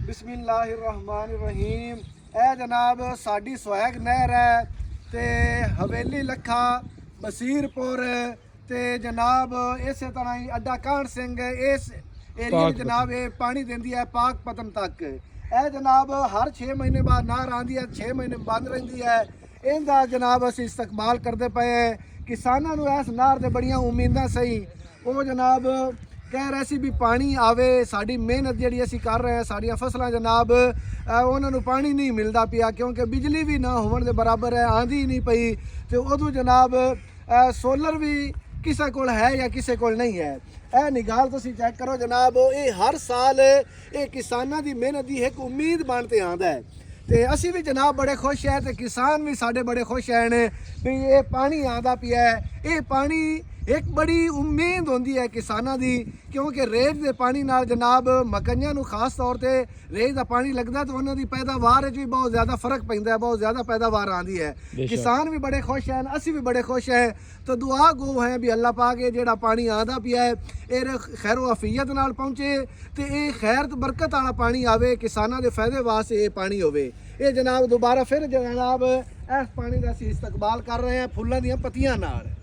बिस्मिल्लाहिर्रहमानिर्रहीम। ए जनाब साडी स्वैग नहर है ते हवेली लखा बसीरपुर ते जनाब इस तरह ही अड्डा कांड सिंह इस एरिया जनाब ये पानी देंदी है पाक पतन तक। ए जनाब हर 6 महीने बाद नहर आंदी है, 6 महीने बंद रहिंदी है। इनका जनाब असीं इस्तकबाल करते पे किसानों नूं इस नहर ते बड़ियां उम्मीदां सही। वो जनाब कह रहे सी भी पानी आवे, साड़ी मेहनत जिहड़ी असीं कर रहे हैं, साड़ियां फसलां जनाब उन्हां नूं पानी नहीं मिलता पिया क्योंकि बिजली भी ना होने के बराबर है, आंदी नहीं पई। तो उदों जनाब सोलर भी किसी कोल है या किसी कोल नहीं है। यह निगाल तुसीं चेक करो जनाब, ये हर साल ये किसानां दी मेहनत दी एक उम्मीद बनते आंदा है। तो असी भी जनाब बड़े खुश है तो किसान भी साढ़े बड़े खुश हैं भी ये पानी आंदा पिया है। ये पानी एक बड़ी उम्मीद होंदी है किसानां दी क्योंकि रेत दे पानी नाल जनाब मकइयां नूं खास तौर ते रेत दा पानी लगदा तो उन्हां दी पैदावार विच भी बहुत ज़्यादा फर्क पैंदा है, बहुत ज़्यादा पैदावार आंदी है। किसान भी बड़े खुश हैं, असी भी बड़े खुश हैं। तो दुआ गो है भी अल्लाह पाक ये जेड़ा पानी आंदा पिया है ये खैर अफीयत नाल पहुंचे तो ये खैर तो बरकत वाला पानी आवे, किसानां दे फायदे वास्ते ये पानी होवे। ये जनाब दोबारा फिर जनाब इस पानी का असीं इस्तकबाल कर रहे हैं फुल्लां दियां पत्तियां नाल।